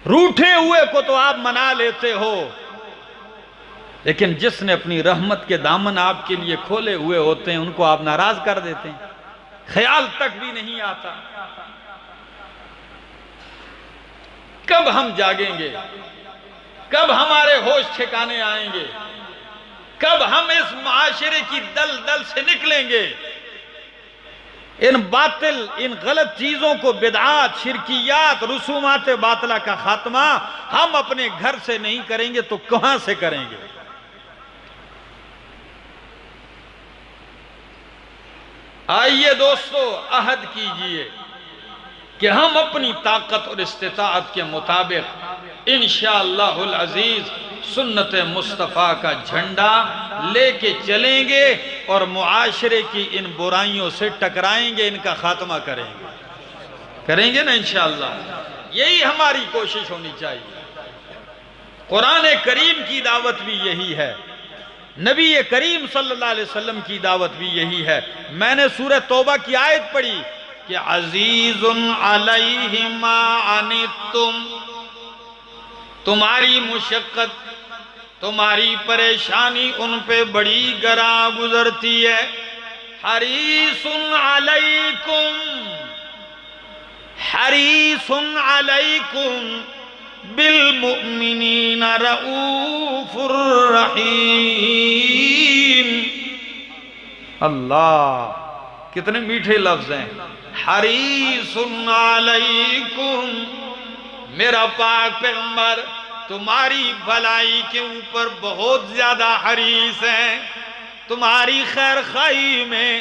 روٹھے ہوئے کو تو آپ منا لیتے ہو، لیکن جس نے اپنی رحمت کے دامن آپ کے لیے کھولے ہوئے ہوتے ہیں ان کو آپ ناراض کر دیتے ہیں، خیال تک بھی نہیں آتا۔ کب ہم جاگیں گے؟ کب ہمارے ہوش ٹھکانے آئیں گے؟ کب ہم اس معاشرے کی دلدل سے نکلیں گے؟ ان باطل، ان غلط چیزوں کو، بدعات، شرکیات، رسومات باطلہ کا خاتمہ ہم اپنے گھر سے نہیں کریں گے تو کہاں سے کریں گے؟ آئیے دوستو عہد کیجئے کہ ہم اپنی طاقت اور استطاعت کے مطابق انشاءاللہ العزیز سنت مصطفیٰ کا جھنڈا لے کے چلیں گے اور معاشرے کی ان برائیوں سے ٹکرائیں گے، ان کا خاتمہ کریں گے نا انشاءاللہ۔ یہی ہماری کوشش ہونی چاہیے۔ قرآن کریم کی دعوت بھی یہی ہے، نبی کریم صلی اللہ علیہ وسلم کی دعوت بھی یہی ہے۔ میں نے سورہ توبہ کی آیت پڑھی کہ عزیز علیہ ما عنتم، تمہاری مشقت، تمہاری پریشانی ان پہ بڑی گراں گزرتی ہے۔ حریص علیکم، حریص علیکم بالمؤمنین رؤوف الرحیم۔ اللہ کتنے میٹھے لفظ ہیں، حریص علیکم، میرا پاک پیغمبر تمہاری بھلائی کے اوپر بہت زیادہ حریص ہیں، تمہاری خیر خواہی میں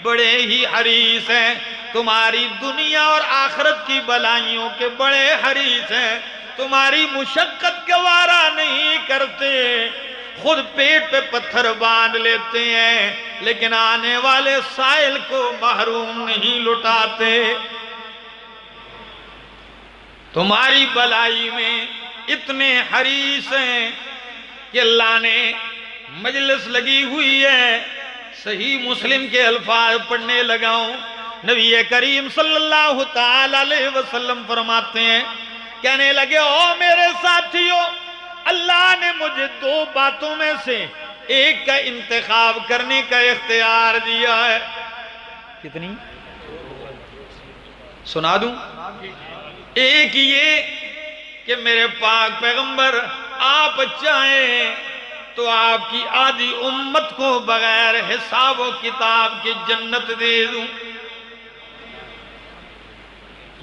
بڑے ہی حریص ہیں، تمہاری دنیا اور آخرت کی بھلائیوں کے بڑے حریص ہیں، تمہاری مشقت گوارا نہیں کرتے، خود پیٹ پہ پتھر باندھ لیتے ہیں لیکن آنے والے سائل کو محروم نہیں لٹاتے۔ تمہاری بھلائی میں اتنے حریص ہیں کہ اللہ نے مجلس لگی ہوئی ہے، صحیح مسلم کے الفاظ پڑھنے لگاؤں، نبی کریم صلی اللہ تعالی علیہ وسلم فرماتے ہیں، کہنے لگے او میرے ساتھیوں، اللہ نے مجھے دو باتوں میں سے ایک کا انتخاب کرنے کا اختیار دیا ہے۔ کتنی سنا دوں؟ ایک یہ کہ میرے پاک پیغمبر آپ چاہیں تو آپ کی آدھی امت کو بغیر حساب و کتاب کی جنت دے دوں،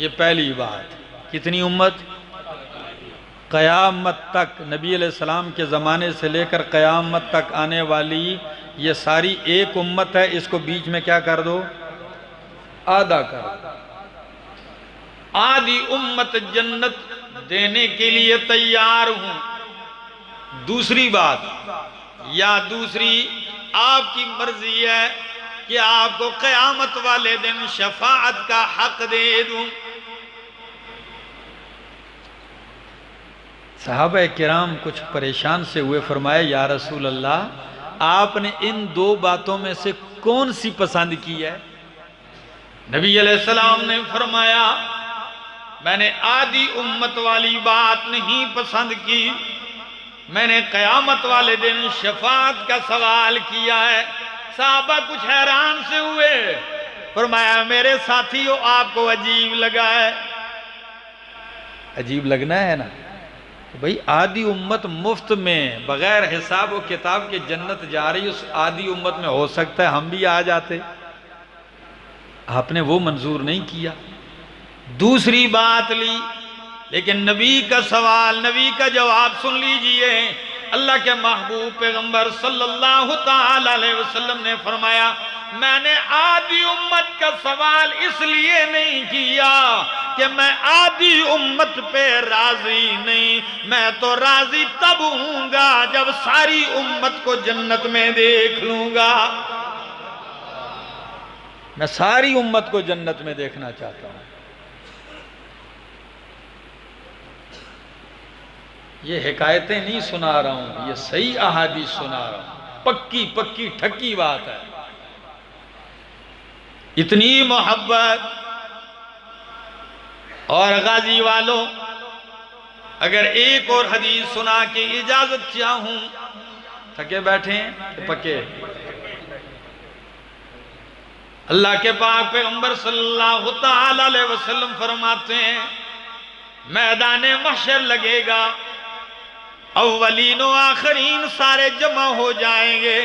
یہ پہلی بات. کتنی امت؟ قیامت تک، نبی علیہ السلام کے زمانے سے لے کر قیامت تک آنے والی یہ ساری ایک امت ہے. اس کو بیچ میں کیا کر دو؟ آدھا کر دو. آدھی امت جنت دینے کے لیے تیار ہوں. دوسری بات، یا دوسری آپ کی مرضی ہے کہ آپ کو قیامت والے دن شفاعت کا حق دے دوں. صحابہ کرام کچھ پریشان سے ہوئے، فرمایا یا رسول اللہ آپ نے ان دو باتوں میں سے کون سی پسند کی ہے؟ نبی علیہ السلام نے فرمایا میں نے آدھی امت والی بات نہیں پسند کی، میں نے قیامت والے دن شفاعت کا سوال کیا ہے. صحابہ کچھ حیران سے ہوئے، فرمایا میرے ساتھیوں آپ کو عجیب لگا ہے. عجیب لگنا ہے نا بھئی، آدھی امت مفت میں بغیر حساب و کتاب کے جنت جا رہی، اس آدھی امت میں ہو سکتا ہے ہم بھی آ جاتے. آپ نے وہ منظور نہیں کیا. دوسری بات لی، لیکن نبی کا سوال، نبی کا جواب سن لیجئے. اللہ کے محبوب پیغمبر صلی اللہ تعالی علیہ وسلم نے فرمایا میں نے آدھی امت کا سوال اس لیے نہیں کیا کہ میں آدھی امت پہ راضی نہیں، میں تو راضی تب ہوں گا جب ساری امت کو جنت میں دیکھ لوں گا. میں ساری امت کو جنت میں دیکھنا چاہتا ہوں. یہ حکایتیں نہیں سنا رہا ہوں، یہ صحیح احادیث سنا رہا ہوں. پکی پکی ٹھکی بات ہے. اتنی محبت. اور غازی والوں، اگر ایک اور حدیث سنا کے اجازت چاہوں. تھکے بیٹھے ہیں کہ پکے؟ اللہ کے پاک پیغمبر صلی اللہ تعالی علیہ وسلم فرماتے ہیں میدان محشر لگے گا، اولین و آخرین سارے جمع ہو جائیں گے،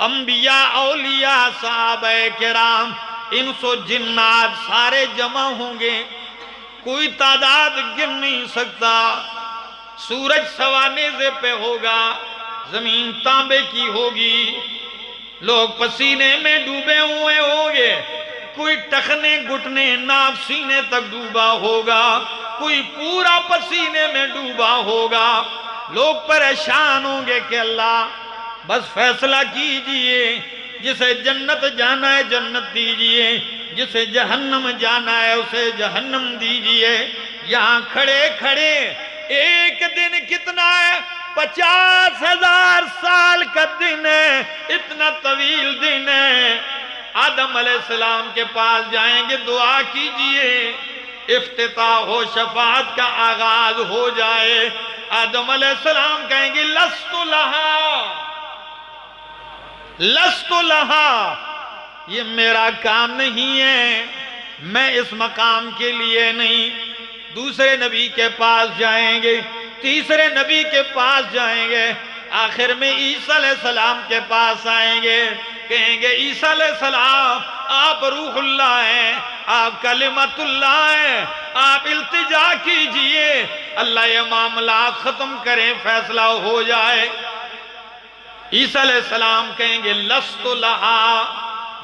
انبیاء، اولیاء، صحابہ کرام، انس و جنات سارے جمع ہوں گے. کوئی تعداد گن نہیں سکتا. سورج سوا نیزے پہ ہوگا، زمین تانبے کی ہوگی، لوگ پسینے میں ڈوبے ہوئے ہوں گے، کوئی ٹخنے گھٹنے ناف سینے تک ڈوبا ہوگا، کوئی پورا پسینے میں ڈوبا ہوگا. لوگ پریشان ہوں گے کہ اللہ بس فیصلہ کیجئے، جسے جنت جانا ہے جنت دیجئے، جسے جہنم جانا ہے اسے جہنم دیجئے. یہاں کھڑے کھڑے ایک دن کتنا ہے؟ 50,000 سال کا دن ہے. اتنا طویل دن ہے. آدم علیہ السلام کے پاس جائیں گے، دعا کیجئے، افتتاح ہو، شفاعت کا آغاز ہو جائے. آدم علیہ السلام کہیں گے لست لہا، لست لہا، یہ میرا کام نہیں ہے، میں اس مقام کے لیے نہیں. دوسرے نبی کے پاس جائیں گے، تیسرے نبی کے پاس جائیں گے، آخر میں عیسیٰ علیہ السلام کے پاس آئیں گے. کہیں گے عیسیٰ علیہ السلام آپ روح اللہ ہیں، آپ کلمت اللہ ہیں، آپ التجا کیجئے، اللہ یہ معاملات ختم کریں، فیصلہ ہو جائے. عیسیٰ علیہ السلام کہیں گے لست لہا،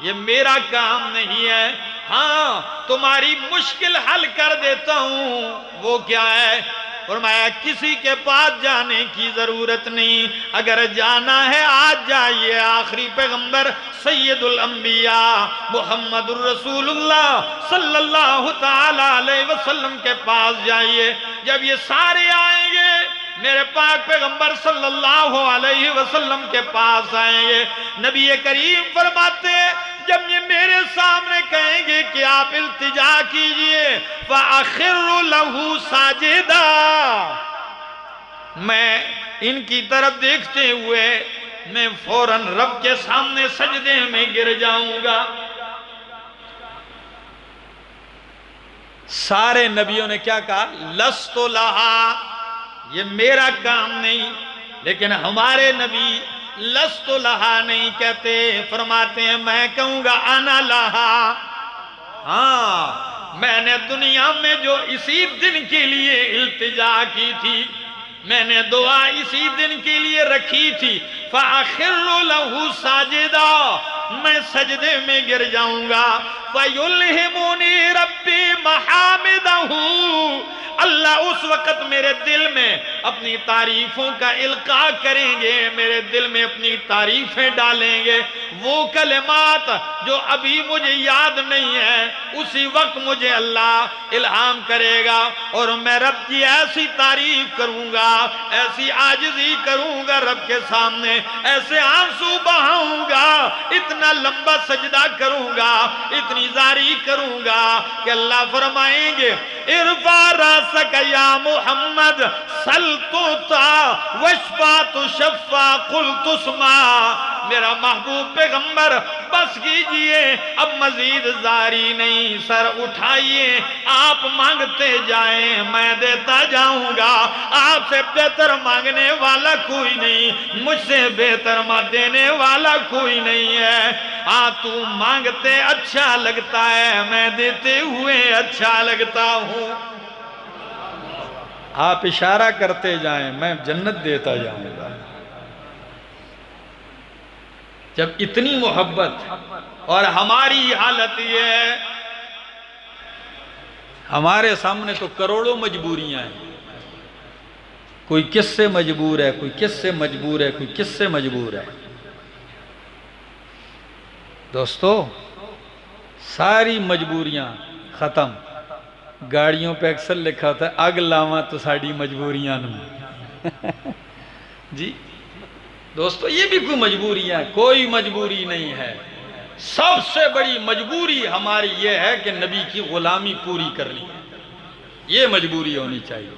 یہ میرا کام نہیں ہے، ہاں تمہاری مشکل حل کر دیتا ہوں. وہ کیا ہے؟ فرمایا کسی کے پاس جانے کی ضرورت نہیں، اگر جانا ہے آج جائیے، آخری پیغمبر سید الانبیاء محمد الرسول اللہ صلی اللہ تعالی علیہ وسلم کے پاس جائیے. جب یہ سارے آئیں گے میرے پاک پیغمبر صلی اللہ علیہ وسلم کے پاس آئیں گے. نبی کریم فرماتے ہیں جب یہ میرے سامنے کہیں گے کہ آپ التجا کیجئے، فَأَخِرُّ لَهُ سَاجِدًا، میں ان کی طرف دیکھتے ہوئے میں فوراً رب کے سامنے سجدے میں گر جاؤں گا. سارے نبیوں نے کیا کہا؟ لست لہا، یہ میرا کام نہیں. لیکن ہمارے نبی لست لہا نہیں کہتے، فرماتے ہیں میں کہوں گا انا لہا. ہاں میں نے دنیا میں جو اسی دن کے لیے التجا کی تھی، میں نے دعا اسی دن کے لیے رکھی تھی، فَأَخِرُّ لَهُ سَاجِدًا، میں سجدے میں گر جاؤں گا، فَيُلْهِمُنِي رَبِّي مَحَامِدَهُ، اللہ اس وقت میرے دل میں اپنی تعریفوں کا القاء کریں گے، میرے دل میں اپنی تعریفیں ڈالیں گے، وہ کلمات جو ابھی مجھے یاد نہیں ہے اسی وقت مجھے اللہ الہام کرے گا، اور میں رب کی ایسی تعریف کروں گا، ایسی عاجزی کروں گا رب کے سامنے، ایسے آنسو بہاؤں گا، اتنا لمبا سجدہ کروں گا، اتنی زاری کروں گا کہ اللہ فرمائیں گے ارفع راسک یا محمد سل تعطا واشفع تشفع قل تسمع، میرا محبوب پیغمبر بس کیجئے، اب مزید زاری نہیں، سر اٹھائیے، آپ مانگتے جائیں میں دیتا جاؤں گا، آپ سے بہتر مانگنے والا کوئی نہیں، مجھ سے بہتر دینے والا کوئی نہیں ہے، ہاں تو مانگتے اچھا لگتا ہے، میں دیتے ہوئے اچھا لگتا ہوں، آپ اشارہ کرتے جائیں میں جنت دیتا جاؤں گا۔ جب اتنی محبت، اور ہماری حالت یہ ہے، ہمارے سامنے تو کروڑوں مجبوریاں ہیں، کوئی کس سے مجبور ہے، کوئی کس سے مجبور ہے، کوئی کس سے مجبور ہے۔ دوستو ساری مجبوریاں ختم، گاڑیوں پہ اکثر لکھا ہوتا ہے اگ لاواں تو ساڑی مجبوریاں نوں جی دوستو یہ بھی کوئی مجبوریاں ہے؟ کوئی مجبوری نہیں ہے، سب سے بڑی مجبوری ہماری یہ ہے کہ نبی کی غلامی پوری کرنی ہے، یہ مجبوری ہونی چاہیے۔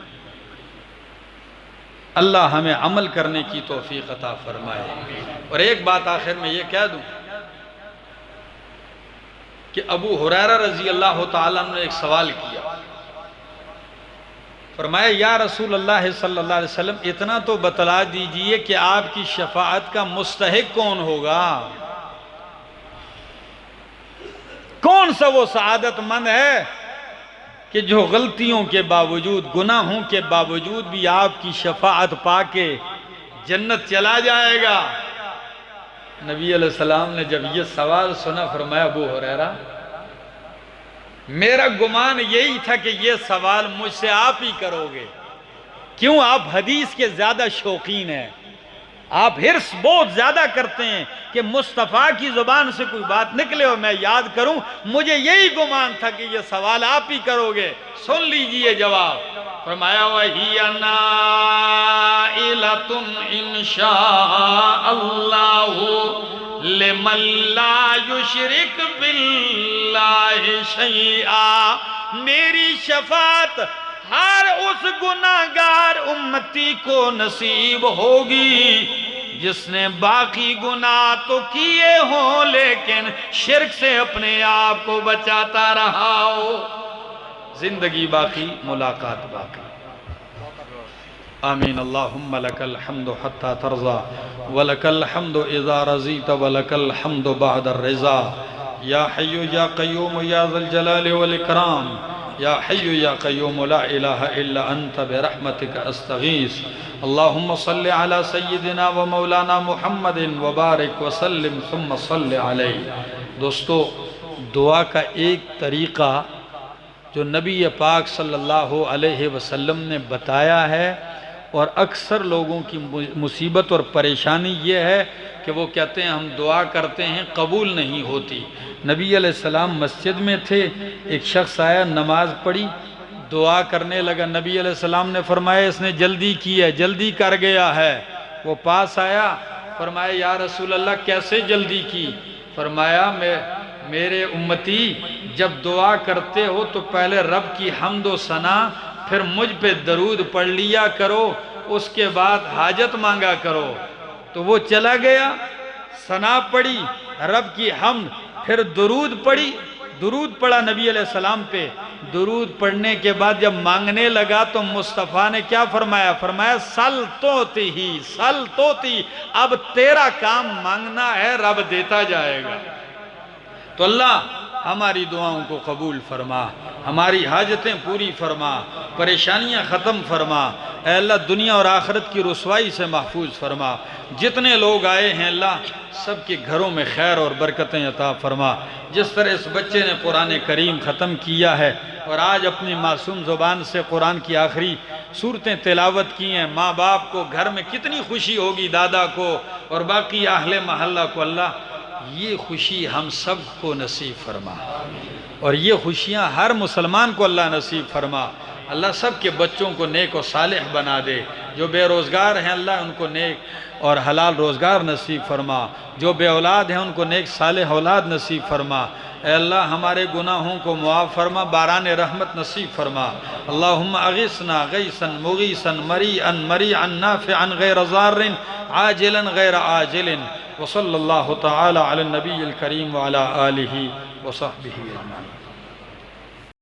اللہ ہمیں عمل کرنے کی توفیق عطا فرمائے۔ اور ایک بات آخر میں یہ کہہ دوں کہ ابو ہریرہ رضی اللہ تعالیٰ عنہ نے ایک سوال کیا، فرمایا یا رسول اللہ صلی اللہ علیہ وسلم اتنا تو بتلا دیجئے کہ آپ کی شفاعت کا مستحق کون ہوگا، کون سا وہ سعادت مند ہے کہ جو غلطیوں کے باوجود، گناہوں کے باوجود بھی آپ کی شفاعت پا کے جنت چلا جائے گا۔ نبی علیہ السلام نے جب یہ سوال سنا فرمایا ابو ہریرہ میرا گمان یہی تھا کہ یہ سوال مجھ سے آپ ہی کرو گے، کیوں آپ حدیث کے زیادہ شوقین ہیں، آپ حرص بہت زیادہ کرتے ہیں کہ مصطفیٰ کی زبان سے کوئی بات نکلے اور میں یاد کروں، مجھے یہی گمان تھا کہ یہ سوال آپ ہی کرو گے۔ سن لیجئے جواب، فرمایا وَهِيَ نَائِلَةٌ إِن شَاءَ اللَّهُ لِمَن لَا يُشْرِكْ بِاللَّهِ شَيْئًا، میری شفاعت ہر اس گناہگار امتی کو نصیب ہوگی جس نے باقی گناہ تو کیے ہوں لیکن شرک سے اپنے آپ کو بچاتا رہا ہو، زندگی باقی ملاقات باقی۔ آمین اللہم لک الحمد حتی ترضا ولک الحمد اذا رضیت ولک الحمد بعد الرضا، یا حی یا قیوم یا ذا الجلال والاکرام، یا حی یا قیوم لا الہ الا انت برحمتک استغیث، اللہم صلی علی سیدنا و مولانا محمد وبارک وسلم ثم صلی علیہ۔ دوستو دعا کا ایک طریقہ جو نبی پاک صلی اللہ علیہ وسلم نے بتایا ہے، اور اکثر لوگوں کی مصیبت اور پریشانی یہ ہے کہ وہ کہتے ہیں ہم دعا کرتے ہیں قبول نہیں ہوتی۔ نبی علیہ السلام مسجد میں تھے، ایک شخص آیا نماز پڑھی، دعا کرنے لگا، نبی علیہ السلام نے فرمایا اس نے جلدی کی ہے، جلدی کر گیا ہے۔ وہ پاس آیا، فرمایا یا رسول اللہ کیسے جلدی کی؟ فرمایا میرے امتی جب دعا کرتے ہو تو پہلے رب کی حمد و ثنا پھر مجھ پہ درود پڑھ لیا کرو، اس کے بعد حاجت مانگا کرو۔ تو وہ چلا گیا، ثنا پڑھی، رب کی حمد، پھر درود پڑھی، درود پڑھا نبی علیہ السلام پہ، درود پڑھنے کے بعد جب مانگنے لگا تو مصطفیٰ نے کیا فرمایا؟ فرمایا سل توتی ہی، سل توتی، اب تیرا کام مانگنا ہے، رب دیتا جائے گا۔ تو اللہ ہماری دعاؤں کو قبول فرما، ہماری حاجتیں پوری فرما، پریشانیاں ختم فرما، اے اللہ دنیا اور آخرت کی رسوائی سے محفوظ فرما۔ جتنے لوگ آئے ہیں اللہ سب کے گھروں میں خیر اور برکتیں عطا فرما۔ جس طرح اس بچے نے قرآن کریم ختم کیا ہے اور آج اپنی معصوم زبان سے قرآن کی آخری صورتیں تلاوت کی ہیں، ماں باپ کو گھر میں کتنی خوشی ہوگی، دادا کو اور باقی اہل محلہ کو، اللہ یہ خوشی ہم سب کو نصیب فرما، اور یہ خوشیاں ہر مسلمان کو اللہ نصیب فرما۔ اللہ سب کے بچوں کو نیک و صالح بنا دے، جو بے روزگار ہیں اللہ ان کو نیک اور حلال روزگار نصیب فرما، جو بے اولاد ہیں ان کو نیک صالح اولاد نصیب فرما۔ اے اللہ ہمارے گناہوں کو معاف فرما، باران رحمت نصیب فرما۔ اللہم اغثنا غیثا مغیثا مریعا مریعا نافعا غیر ضار عاجلا غیر آجل، وصلی اللہ تعالی علی النبی الکریم وعلی آلہ وصحبہ اجمعین۔